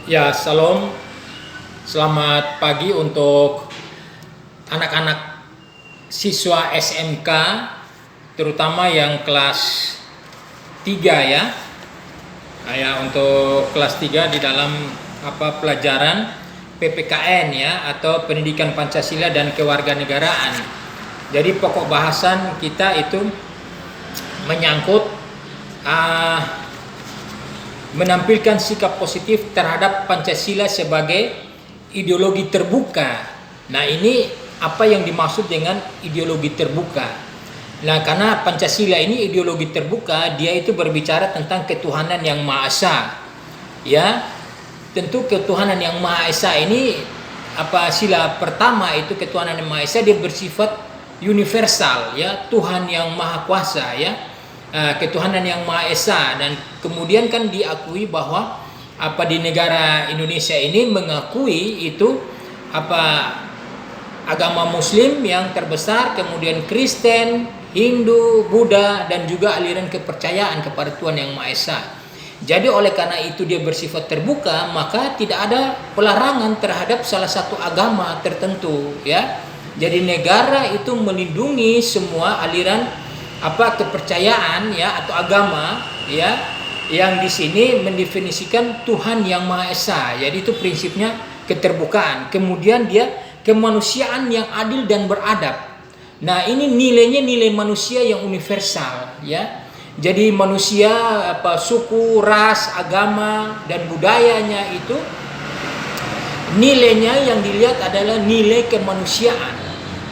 Ya, salam. Selamat pagi untuk anak-anak siswa SMK, terutama yang kelas 3 ya. Untuk kelas 3 di dalam pelajaran PPKN ya, atau Pendidikan Pancasila dan Kewarganegaraan. Jadi pokok bahasan kita itu menyangkut menampilkan sikap positif terhadap Pancasila sebagai ideologi terbuka. Nah, ini apa yang dimaksud dengan ideologi terbuka? Nah, karena Pancasila ini ideologi terbuka, dia itu berbicara tentang ketuhanan yang Maha Esa. Ya, tentu ketuhanan yang Maha Esa ini sila pertama itu ketuhanan yang Maha Esa, dia bersifat universal ya, Tuhan yang Maha Kuasa ya. Ketuhanan yang Maha Esa, dan kemudian kan diakui bahwa di negara Indonesia ini mengakui itu agama Muslim yang terbesar, kemudian Kristen, Hindu, Buddha, dan juga aliran kepercayaan kepada Tuhan yang Maha Esa. Jadi oleh karena itu dia bersifat terbuka, maka tidak ada pelarangan terhadap salah satu agama tertentu ya. Jadi negara itu melindungi semua aliran kepercayaan ya atau agama ya, yang di sini mendefinisikan Tuhan yang Maha Esa. Jadi itu prinsipnya keterbukaan. Kemudian dia kemanusiaan yang adil dan beradab. Nah, ini nilainya nilai manusia yang universal ya. Jadi manusia suku, ras, agama dan budayanya itu nilainya yang dilihat adalah nilai kemanusiaan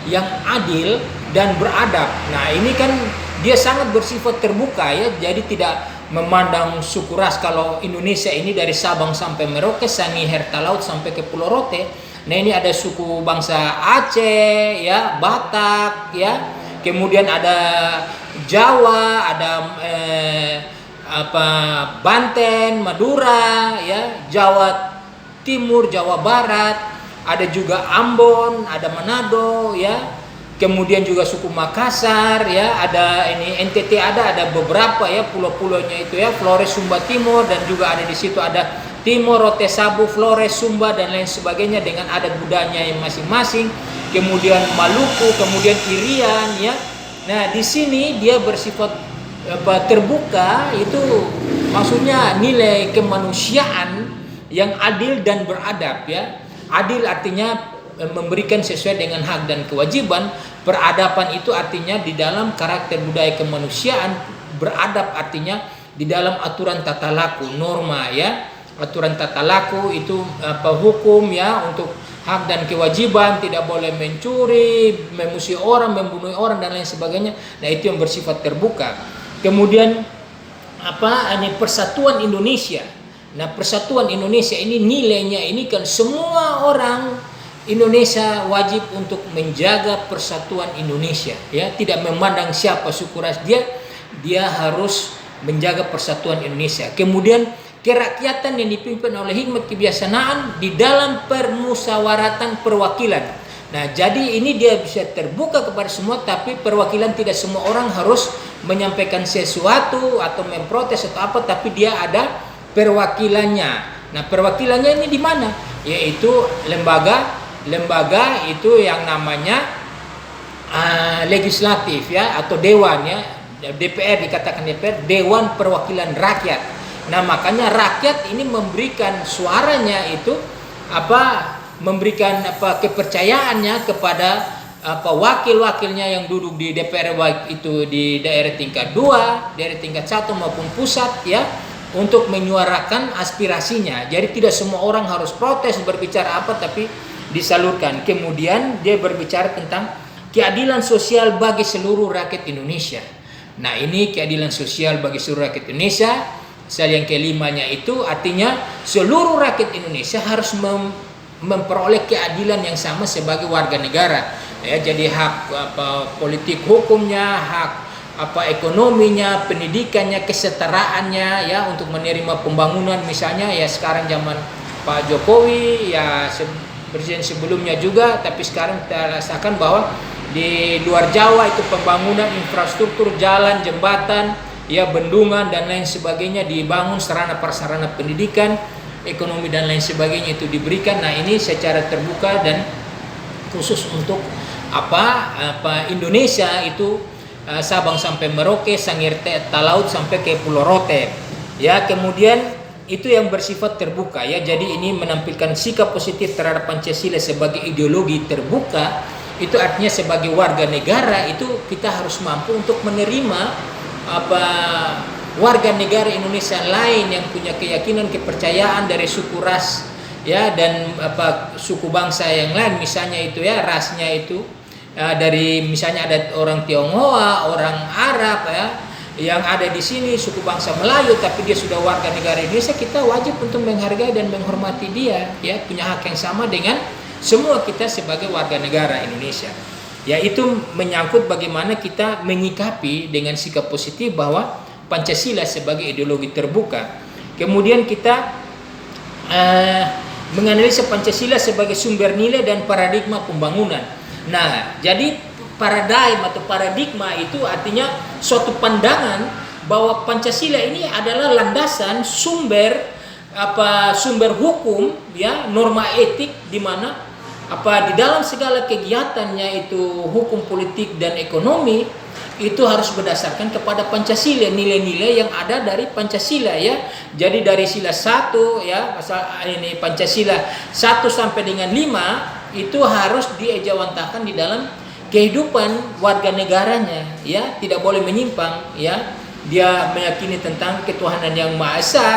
yang adil dan beradab. Nah, ini kan dia sangat bersifat terbuka ya, jadi tidak memandang suku ras. Kalau Indonesia ini dari Sabang sampai Merauke, Sangi Herta Laut sampai ke Pulau Rote. Nah, ini ada suku bangsa Aceh ya, Batak ya, kemudian ada Jawa, ada Banten, Madura ya, Jawa Timur, Jawa Barat, ada juga Ambon, ada Manado ya. Kemudian juga suku Makassar ya, ada ini NTT, ada beberapa ya pulau-pulaunya itu ya, Flores Sumba Timur, dan juga ada di situ ada Timor, Rote Sabu, Flores Sumba dan lain sebagainya dengan adat budayanya yang masing-masing. Kemudian Maluku, kemudian Irian ya. Nah, di sini dia bersifat terbuka, itu maksudnya nilai kemanusiaan yang adil dan beradab ya. Adil artinya memberikan sesuai dengan hak dan kewajiban. Peradaban itu artinya di dalam karakter budaya kemanusiaan. Beradab artinya di dalam aturan tata laku, norma ya. Aturan tata laku itu hukum ya, untuk hak dan kewajiban, tidak boleh mencuri, memusuhi orang, membunuh orang dan lain sebagainya. Nah, itu yang bersifat terbuka. Kemudian ini persatuan Indonesia. Nah, persatuan Indonesia ini nilainya ini kan semua orang Indonesia wajib untuk menjaga persatuan Indonesia ya, tidak memandang siapa suku ras dia harus menjaga persatuan Indonesia. Kemudian kerakyatan yang dipimpin oleh hikmat kebijaksanaan di dalam permusyawaratan perwakilan. Nah, jadi ini dia bisa terbuka kepada semua, tapi perwakilan tidak semua orang harus menyampaikan sesuatu atau memprotes atau apa, tapi dia ada perwakilannya. Nah, perwakilannya ini di mana? Yaitu lembaga itu yang namanya legislatif ya, atau dewan ya, DPR, dikatakan DPR, Dewan Perwakilan Rakyat. Nah, makanya rakyat ini memberikan suaranya itu memberikan kepercayaannya kepada wakil-wakilnya yang duduk di DPR, baik itu di daerah tingkat 2, daerah tingkat 1 maupun pusat ya, untuk menyuarakan aspirasinya. Jadi tidak semua orang harus protes, berbicara tapi disalurkan. Kemudian dia berbicara tentang keadilan sosial bagi seluruh rakyat Indonesia. Nah, ini keadilan sosial bagi seluruh rakyat Indonesia. Yang kelimanya itu artinya seluruh rakyat Indonesia harus memperoleh keadilan yang sama sebagai warga negara. Ya, jadi hak politik hukumnya, hak ekonominya, pendidikannya, kesetaraannya ya, untuk menerima pembangunan misalnya ya. Sekarang zaman Pak Jokowi ya, presiden sebelumnya juga, tapi sekarang kita rasakan bahwa di luar Jawa itu pembangunan infrastruktur jalan, jembatan, ya bendungan dan lain sebagainya dibangun, sarana prasarana pendidikan. ekonomi dan lain sebagainya itu diberikan. Nah, ini secara terbuka dan khusus untuk Indonesia itu Sabang sampai Merauke, Sangir Talaut sampai ke Pulau Rote. Ya, kemudian itu yang bersifat terbuka ya. Jadi ini menampilkan sikap positif terhadap Pancasila sebagai ideologi terbuka. Itu artinya sebagai warga negara itu kita harus mampu untuk menerima warga negara Indonesia lain yang punya keyakinan, kepercayaan dari suku ras ya, dan suku bangsa yang lain, misalnya itu ya rasnya itu dari misalnya ada orang Tionghoa, orang Arab ya yang ada di sini, suku bangsa Melayu, tapi dia sudah warga negara Indonesia, kita wajib untuk menghargai dan menghormati dia ya, punya hak yang sama dengan semua kita sebagai warga negara Indonesia. Ya, itu menyangkut bagaimana kita menyikapi dengan sikap positif bahwa Pancasila sebagai ideologi terbuka. Kemudian kita menganalisa Pancasila sebagai sumber nilai dan paradigma pembangunan. Nah, jadi paradigma itu artinya suatu pandangan bahwa Pancasila ini adalah landasan sumber hukum ya, norma etik, di mana di dalam segala kegiatannya itu hukum, politik dan ekonomi itu harus berdasarkan kepada Pancasila, nilai-nilai yang ada dari Pancasila ya. Jadi dari sila 1 ya, pasal ini Pancasila 1 sampai dengan 5 itu harus diejawantahkan di dalam kehidupan warga negaranya ya, tidak boleh menyimpang ya. Dia meyakini tentang ketuhanan yang Maha Esa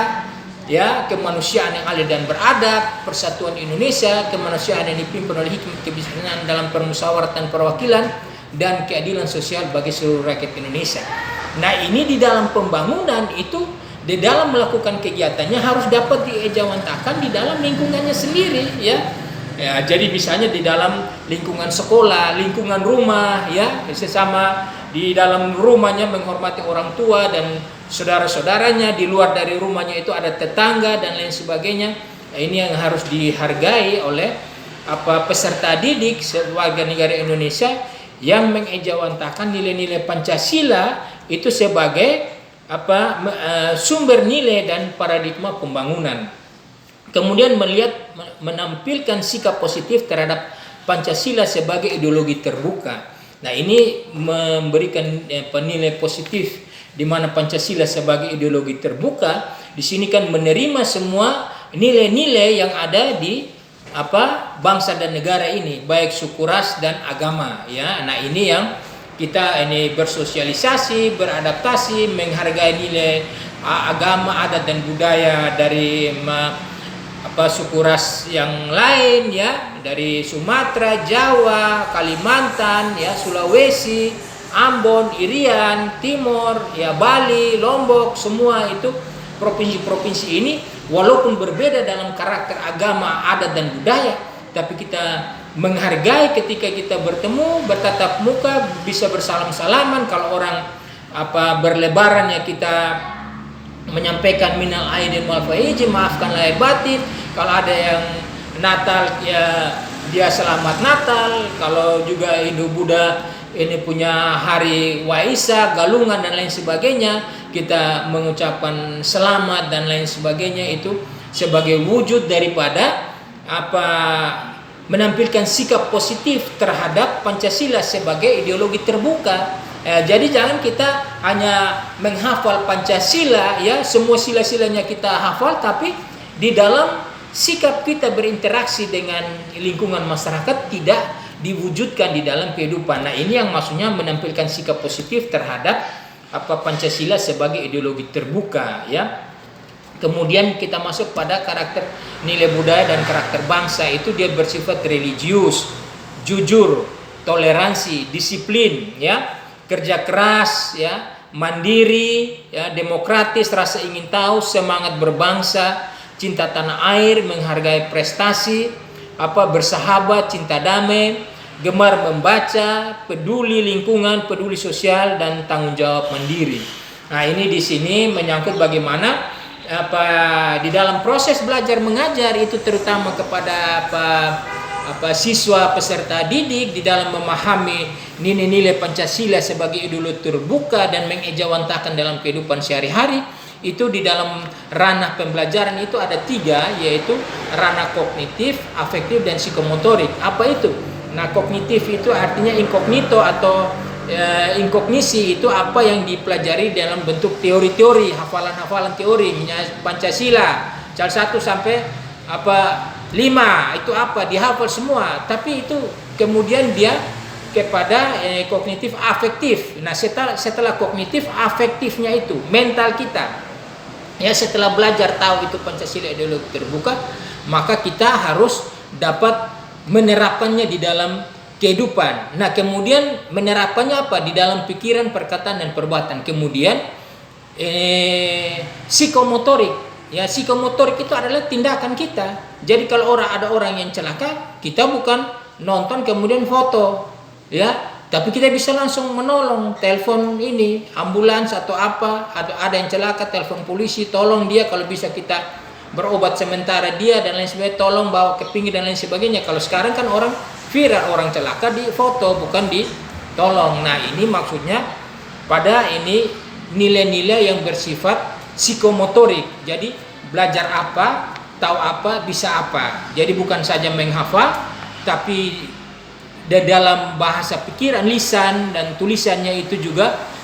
ya, kemanusiaan yang adil dan beradab, persatuan Indonesia, kemanusiaan yang dipimpin oleh hikmat kebijaksanaan dalam permusyawaratan perwakilan, dan keadilan sosial bagi seluruh rakyat Indonesia. Nah, ini di dalam pembangunan itu, di dalam melakukan kegiatannya harus dapat diejawantahkan di dalam lingkungannya sendiri ya. Ya, jadi misalnya di dalam lingkungan sekolah, lingkungan rumah ya, sesama di dalam rumahnya menghormati orang tua dan saudara-saudaranya, di luar dari rumahnya itu ada tetangga dan lain sebagainya. Nah, ini yang harus dihargai oleh peserta didik warga negara Indonesia yang mengejawantahkan nilai-nilai Pancasila itu sebagai sumber nilai dan paradigma pembangunan. Kemudian menampilkan sikap positif terhadap Pancasila sebagai ideologi terbuka. Nah, ini memberikan nilai positif di mana Pancasila sebagai ideologi terbuka di sini kan menerima semua nilai-nilai yang ada di bangsa dan negara ini, baik suku, ras dan agama ya. Nah, ini yang kita ini bersosialisasi, beradaptasi, menghargai nilai agama, adat dan budaya dari suku ras yang lain ya, dari Sumatera, Jawa, Kalimantan ya, Sulawesi, Ambon, Irian, Timor, ya Bali, Lombok, semua itu provinsi-provinsi ini walaupun berbeda dalam karakter agama, adat dan budaya, tapi kita menghargai ketika kita bertemu, bertatap muka, bisa bersalam-salaman. Kalau orang berlebaran ya kita menyampaikan minal aidin wal faizin, maafkan lahir batin. Kalau ada yang Natal ya dia selamat Natal. Kalau juga Hindu Buddha ini punya hari Waisak, Galungan dan lain sebagainya, kita mengucapkan selamat dan lain sebagainya, itu sebagai wujud daripada menampilkan sikap positif terhadap Pancasila sebagai ideologi terbuka. Jadi jangan kita hanya menghafal Pancasila ya, semua sila-silanya kita hafal, tapi di dalam sikap kita berinteraksi dengan lingkungan masyarakat tidak diwujudkan di dalam kehidupan. Nah, ini yang maksudnya menampilkan sikap positif terhadap Pancasila sebagai ideologi terbuka ya. Kemudian kita masuk pada karakter nilai budaya dan karakter bangsa, itu dia bersifat religius, jujur, toleransi, disiplin ya, kerja keras ya, mandiri ya, demokratis, rasa ingin tahu, semangat berbangsa, cinta tanah air, menghargai prestasi, bersahabat, cinta damai, gemar membaca, peduli lingkungan, peduli sosial, dan tanggung jawab mandiri. Nah, ini di sini menyangkut bagaimana di dalam proses belajar mengajar itu, terutama kepada siswa peserta didik, di dalam memahami nilai-nilai Pancasila sebagai ideologi terbuka dan mengejawantahkan dalam kehidupan sehari-hari, itu di dalam ranah pembelajaran itu ada 3, yaitu ranah kognitif, afektif, dan psikomotorik. Apa itu? Nah, kognitif itu artinya inkognito atau inkognisi, itu apa yang dipelajari dalam bentuk teori-teori, hafalan-hafalan teori, misalnya Pancasila, cal 1 sampai 5, itu apa? Dihafal semua, tapi itu kemudian dia kepada kognitif afektif. Nah, setelah kognitif afektifnya itu mental kita. Ya, setelah belajar tahu itu Pancasila ideologi terbuka, maka kita harus dapat menerapkannya di dalam kehidupan. Nah, kemudian menerapkannya apa? Di dalam pikiran, perkataan, dan perbuatan. Kemudian psikomotorik. Ya, psikomotorik itu adalah tindakan kita. Jadi kalau ada orang yang celaka, kita bukan nonton kemudian foto, ya, tapi kita bisa langsung menolong, telepon ini ambulans atau apa, ada yang celaka, telepon polisi, tolong dia, kalau bisa kita berobat sementara dia dan lain sebagainya, tolong bawa ke pinggir dan lain sebagainya. Kalau sekarang kan orang viral, orang celaka di foto, bukan ditolong. Nah, ini maksudnya pada ini nilai-nilai yang bersifat psikomotorik. Jadi belajar apa, tahu apa, bisa apa. Jadi bukan saja menghafal, tapi dalam bahasa pikiran, lisan, dan tulisannya itu juga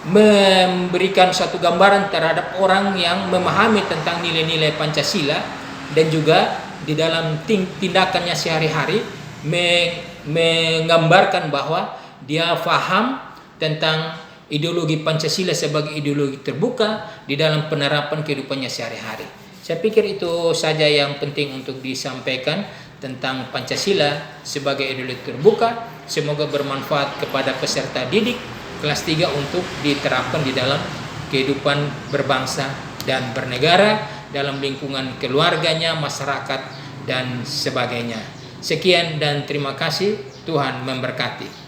memberikan satu gambaran terhadap orang yang memahami tentang nilai-nilai Pancasila, dan juga di dalam tindakannya sehari-hari menggambarkan bahwa dia paham tentang ideologi Pancasila sebagai ideologi terbuka di dalam penerapan kehidupannya sehari-hari. Saya pikir itu saja yang penting untuk disampaikan tentang Pancasila sebagai ideologi terbuka. Semoga bermanfaat kepada peserta didik kelas 3 untuk diterapkan di dalam kehidupan berbangsa dan bernegara, dalam lingkungan keluarganya, masyarakat, dan sebagainya. Sekian dan terima kasih. Tuhan memberkati.